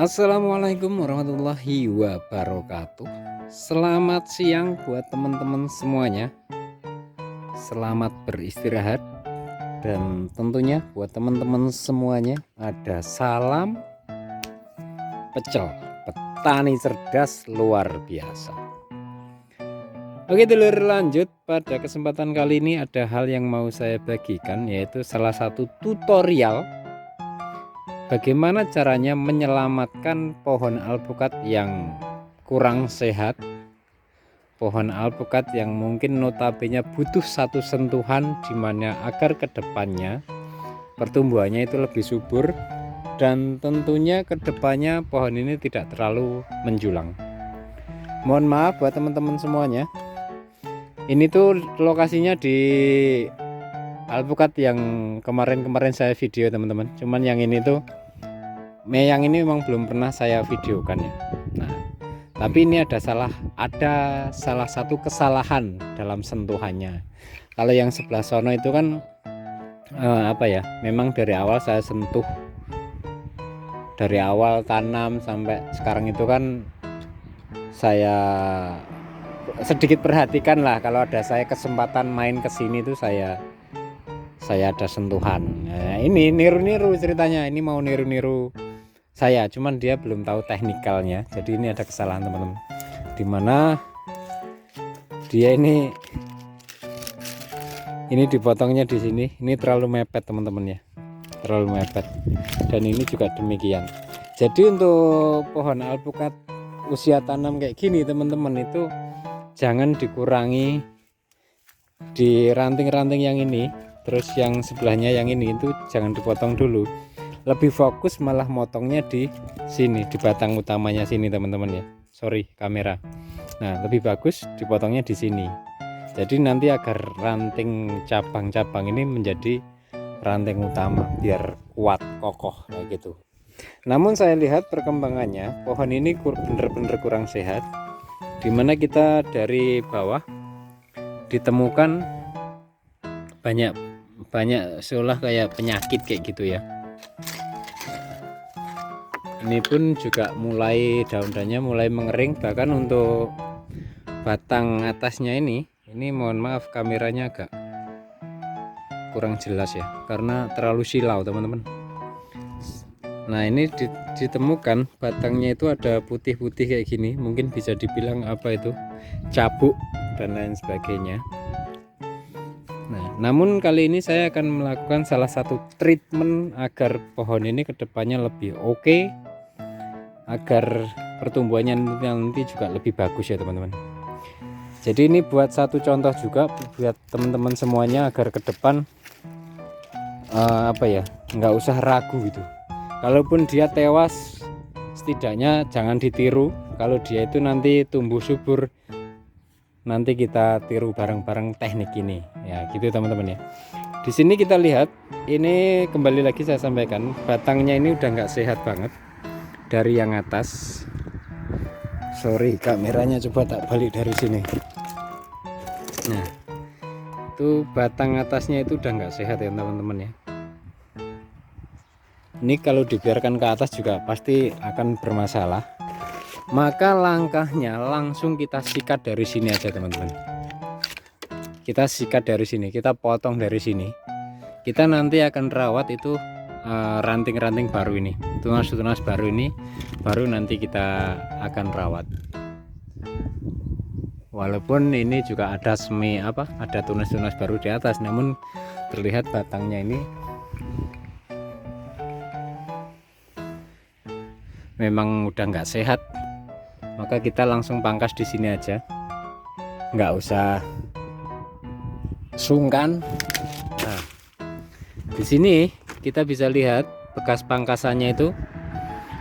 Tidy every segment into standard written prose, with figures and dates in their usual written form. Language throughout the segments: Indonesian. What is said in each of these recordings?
Assalamualaikum warahmatullahi wabarakatuh. Selamat siang buat teman-teman semuanya. Selamat beristirahat. Dan tentunya buat teman-teman semuanya ada salam pecel petani cerdas luar biasa. Oke dulur, lanjut. Pada kesempatan kali ini ada hal yang mau saya bagikan, yaitu salah satu tutorial bagaimana caranya menyelamatkan pohon alpukat yang kurang sehat, pohon alpukat yang mungkin notabene butuh satu sentuhan dimana agar kedepannya pertumbuhannya itu lebih subur dan tentunya kedepannya pohon ini tidak terlalu menjulang. Mohon maaf buat teman-teman semuanya, ini tuh lokasinya di alpukat yang kemarin saya video teman-teman. Cuman yang ini tuh yang ini memang belum pernah saya videokan ya. Nah, tapi ini ada salah satu kesalahan dalam sentuhannya. Kalau yang sebelah sono itu kan memang dari awal saya sentuh, dari awal tanam sampai sekarang itu kan saya sedikit perhatikan lah, kalau ada saya kesempatan main ke sini tuh saya ada sentuhan. Nah, ini niru-niru ceritanya, ini mau niru-niru saya, cuman dia belum tahu teknikalnya. Jadi ini ada kesalahan teman-teman, dimana dia ini dipotongnya di sini, ini terlalu mepet teman-teman ya, terlalu mepet. Dan ini juga demikian. Jadi untuk pohon alpukat usia tanam kayak gini teman-teman, itu jangan dikurangi di ranting-ranting yang ini, terus yang sebelahnya yang ini itu jangan dipotong dulu. Lebih fokus malah motongnya di sini, di batang utamanya sini teman-teman ya. Sorry kamera. Nah, lebih bagus dipotongnya di sini. Jadi nanti agar ranting cabang-cabang ini menjadi ranting utama biar kuat kokoh kayak gitu. Namun saya lihat perkembangannya pohon ini bener-bener kurang sehat, dimana kita dari bawah ditemukan banyak seolah kayak penyakit kayak gitu ya. Ini pun juga mulai daun-daunnya mulai mengering, bahkan untuk batang atasnya ini mohon maaf kameranya agak kurang jelas ya karena terlalu silau teman-teman. Nah, ini ditemukan batangnya itu ada putih-putih kayak gini, mungkin bisa dibilang apa itu, cabuk dan lain sebagainya. Nah, namun kali ini saya akan melakukan salah satu treatment agar pohon ini kedepannya lebih oke, agar pertumbuhannya nanti juga lebih bagus ya teman-teman. Jadi ini buat satu contoh juga buat teman-teman semuanya agar ke depan nggak usah ragu gitu. Kalaupun dia tewas, setidaknya jangan ditiru. Kalau dia itu nanti tumbuh subur, nanti kita tiru bareng-bareng teknik ini ya gitu teman-teman ya. Di sini kita lihat, ini kembali lagi saya sampaikan, batangnya ini udah nggak sehat banget dari yang atas. Sorry kameranya, coba tak balik dari sini. Nah, itu batang atasnya itu udah nggak sehat ya teman-teman ya. Ini kalau dibiarkan ke atas juga pasti akan bermasalah. Maka langkahnya langsung kita sikat dari sini aja teman-teman. Kita sikat dari sini, kita potong dari sini. Kita nanti akan rawat itu ranting-ranting baru ini, tunas-tunas baru ini, baru nanti kita akan rawat. Walaupun ini juga ada ada tunas-tunas baru di atas, namun terlihat batangnya ini memang udah nggak sehat. Maka kita langsung pangkas di sini aja, nggak usah sungkan. Nah, di sini kita bisa lihat bekas pangkasannya itu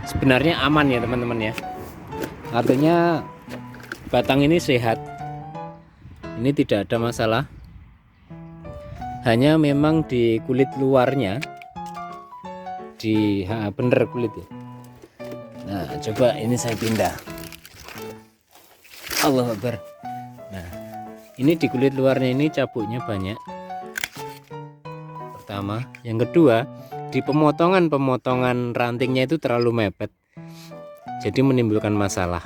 sebenarnya aman ya teman-teman ya. Artinya batang ini sehat, ini tidak ada masalah. Hanya memang di kulit luarnya, bener kulit ya. Nah, coba ini saya pindah. Allah Akbar. Nah, ini di kulit luarnya ini cabuknya banyak. Pertama, yang kedua, di pemotongan rantingnya itu terlalu mepet. jadi menimbulkan masalah.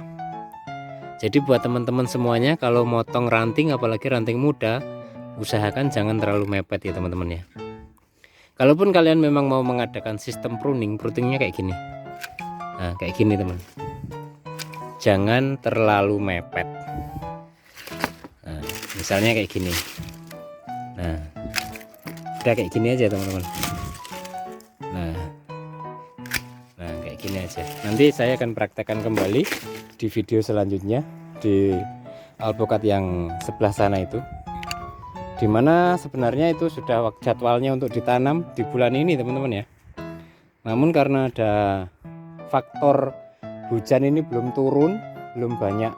Jadi buat teman-teman semuanya, kalau motong ranting apalagi ranting muda, usahakan jangan terlalu mepet ya teman-teman ya. Kalaupun kalian memang mau mengadakan sistem pruningnya kayak gini. Nah, kayak gini teman. Jangan terlalu mepet. Nah, misalnya kayak gini. Nah, udah kayak gini aja teman-teman. Nah, kayak gini aja. Nanti saya akan praktekkan kembali di video selanjutnya di alpukat yang sebelah sana itu, dimana sebenarnya itu sudah jadwalnya untuk ditanam di bulan ini teman-teman ya. Namun karena ada faktor hujan ini belum turun, belum banyak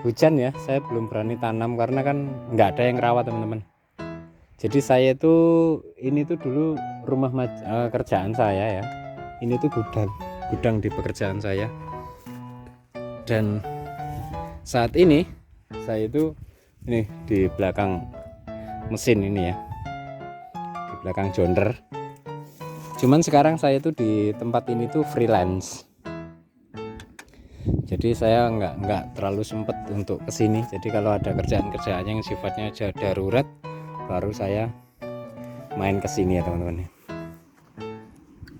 hujan ya, saya belum berani tanam karena kan nggak ada yang rawat teman-teman. Jadi saya itu ini tuh dulu rumah kerjaan saya ya, ini tuh gudang di pekerjaan saya. Dan saat ini saya itu ini di belakang mesin ini ya, di belakang jonder. Cuman sekarang saya itu di tempat ini tuh freelance, jadi saya nggak terlalu sempet untuk kesini. Jadi kalau ada kerjaan-kerjaan yang sifatnya darurat, baru saya main kesini ya teman-teman.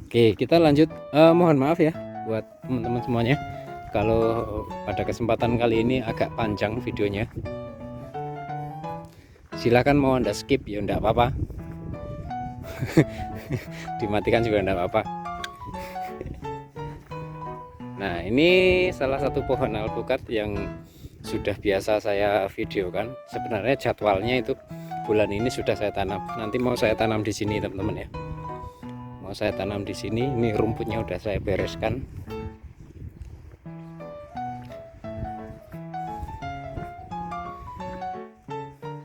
Oke, kita lanjut. Mohon maaf ya buat teman-teman semuanya kalau pada kesempatan kali ini agak panjang videonya. Silahkan mau Anda skip ya enggak apa-apa. Dimatikan juga enggak apa-apa. Nah, ini salah satu pohon alpukat yang sudah biasa saya videokan. Sebenarnya jadwalnya itu bulan ini sudah saya tanam. Nanti mau saya tanam di sini teman-teman ya. Mau saya tanam di sini. Ini rumputnya udah saya bereskan.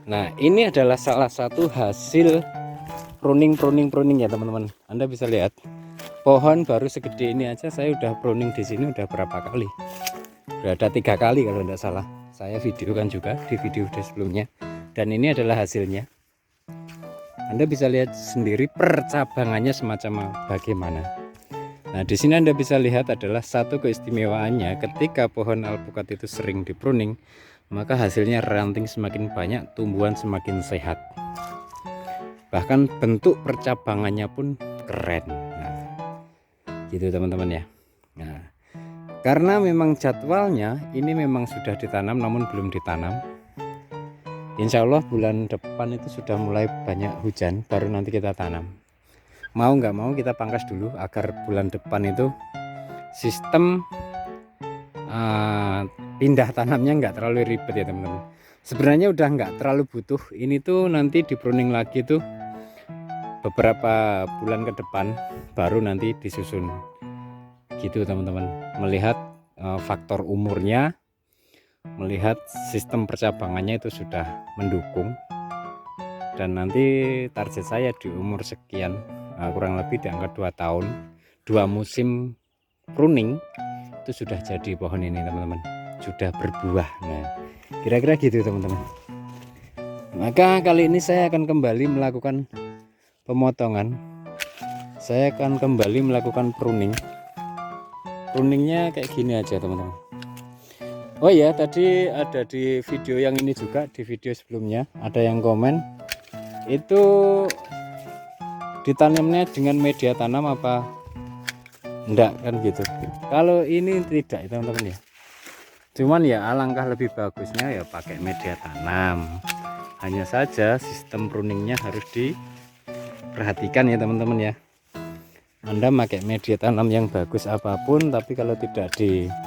Nah, ini adalah salah satu hasil pruning ya teman-teman. Anda bisa lihat pohon baru segede ini aja saya udah pruning di sini udah berapa kali? Udah ada 3 kali kalau tidak salah. Saya videokan juga di video sebelumnya. Dan ini adalah hasilnya. Anda bisa lihat sendiri percabangannya semacam bagaimana. Nah, di sini Anda bisa lihat adalah satu keistimewaannya ketika pohon alpukat itu sering dipruning, maka hasilnya ranting semakin banyak, tumbuhan semakin sehat. Bahkan bentuk percabangannya pun keren. Nah, gitu teman-teman ya. Nah, karena memang jadwalnya ini memang sudah ditanam namun belum ditanam. Insya Allah bulan depan itu sudah mulai banyak hujan, baru nanti kita tanam. Mau nggak mau kita pangkas dulu agar bulan depan itu sistem pindah tanamnya nggak terlalu ribet ya teman-teman. Sebenarnya udah nggak terlalu butuh. Ini tuh nanti di pruning lagi tuh beberapa bulan ke depan, baru nanti disusun gitu teman-teman. Melihat faktor umurnya, melihat sistem percabangannya itu sudah mendukung. Dan nanti target saya di umur sekian, kurang lebih di angka 2 tahun, 2 musim pruning itu sudah jadi pohon ini teman-teman, sudah berbuah. Nah, kira-kira gitu teman-teman. Maka kali ini saya akan kembali melakukan pemotongan. Saya akan kembali melakukan pruningnya kayak gini aja teman-teman. Oh ya, tadi ada di video yang ini juga, di video sebelumnya ada yang komen itu ditanamnya dengan media tanam apa enggak kan gitu. Kalau ini tidak ya teman-teman ya, cuman ya alangkah lebih bagusnya ya pakai media tanam. Hanya saja sistem pruningnya harus diperhatikan ya teman-teman ya. Anda pakai media tanam yang bagus apapun, tapi kalau tidak dibarengi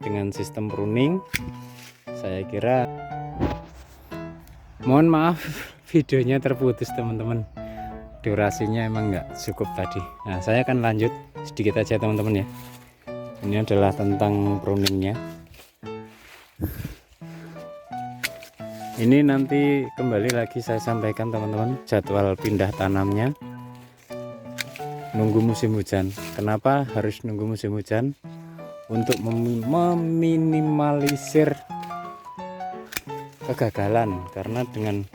dengan sistem pruning, saya kira, mohon maaf videonya terputus teman-teman, durasinya emang nggak cukup tadi. Nah, saya akan lanjut sedikit aja teman-teman ya. Ini adalah tentang pruningnya. Ini nanti kembali lagi saya sampaikan teman-teman jadwal pindah tanamnya. Nunggu musim hujan. Kenapa harus nunggu musim hujan? Untuk meminimalisir kegagalan, karena dengan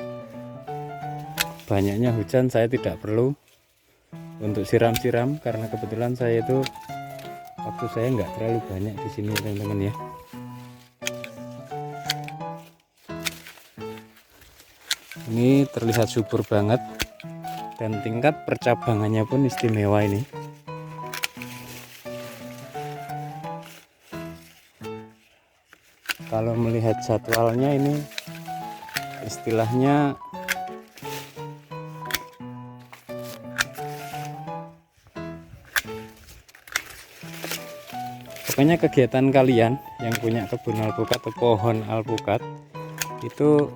banyaknya hujan saya tidak perlu untuk siram-siram, karena kebetulan saya itu waktu saya nggak terlalu banyak di sini teman-teman ya. Ini terlihat subur banget dan tingkat percabangannya pun istimewa ini. Kalau melihat jadwalnya ini istilahnya pokoknya kegiatan kalian yang punya kebun alpukat atau pohon alpukat itu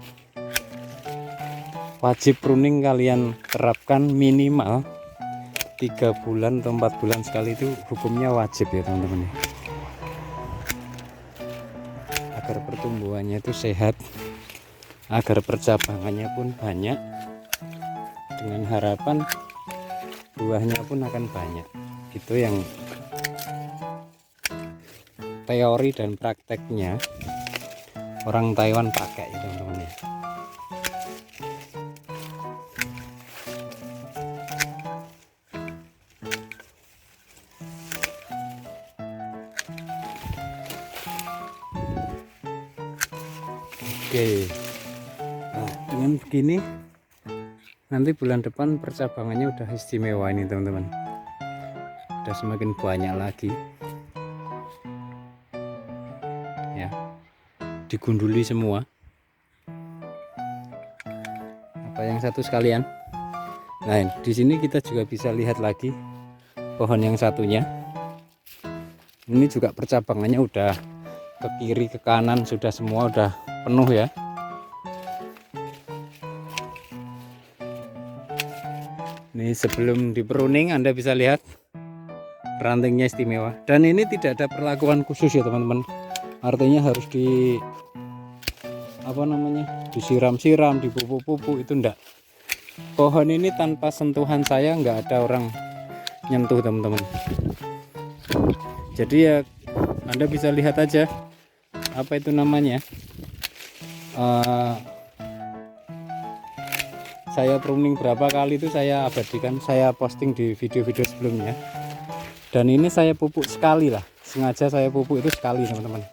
wajib pruning kalian terapkan minimal 3 bulan atau 4 bulan sekali, itu hukumnya wajib ya teman-teman, agar pertumbuhannya itu sehat, agar percabangannya pun banyak, dengan harapan buahnya pun akan banyak. Itu yang teori dan prakteknya orang Taiwan pakai ya teman-teman ya. Oke, nah dengan begini nanti bulan depan percabangannya udah istimewa ini teman-teman, udah semakin banyak lagi ya, digunduli semua. Apa yang satu sekalian. Nah di sini kita juga bisa lihat lagi pohon yang satunya. Ini juga percabangannya udah ke kiri ke kanan, sudah semua udah penuh ya. Ini sebelum di pruning Anda bisa lihat rantingnya istimewa, dan ini tidak ada perlakuan khusus ya teman-teman, artinya harus disiram-siram, dipupuk-pupuk, itu enggak. Pohon ini tanpa sentuhan saya nggak ada orang nyentuh teman-teman. Jadi ya Anda bisa lihat aja apa itu namanya, saya pruning berapa kali itu saya abadikan, saya posting di video-video sebelumnya. Dan ini saya pupuk sekali lah, sengaja saya pupuk itu sekali teman-teman.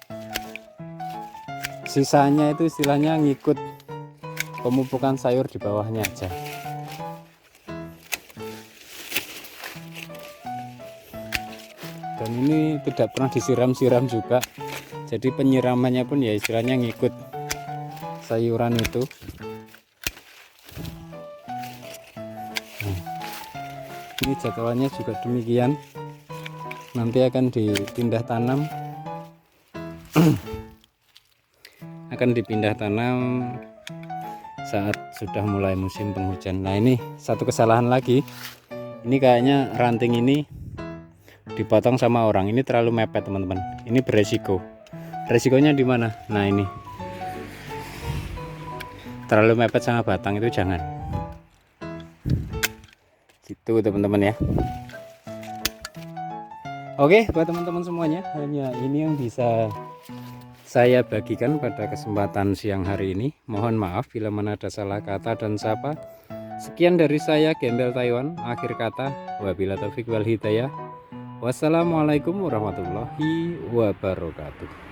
Sisanya itu istilahnya ngikut pemupukan sayur di bawahnya aja. Dan ini tidak pernah disiram-siram juga, jadi penyiramannya pun ya istilahnya ngikut sayuran itu. Ini jadwalnya juga demikian, nanti akan dipindah tanam saat sudah mulai musim penghujan. Nah ini satu kesalahan lagi, ini kayaknya ranting ini dipotong sama orang, ini terlalu mepet teman-teman, ini beresiko. Resikonya di mana? Nah ini terlalu mepet sama batang, itu jangan gitu teman-teman ya. Oke, buat teman-teman semuanya, hanya ini yang bisa saya bagikan pada kesempatan siang hari ini. Mohon maaf bila mana ada salah kata dan sapa. Sekian dari saya, Gembel Taiwan. Akhir kata, wabillahi taufiq wal hidayah. Wassalamualaikum warahmatullahi wabarakatuh.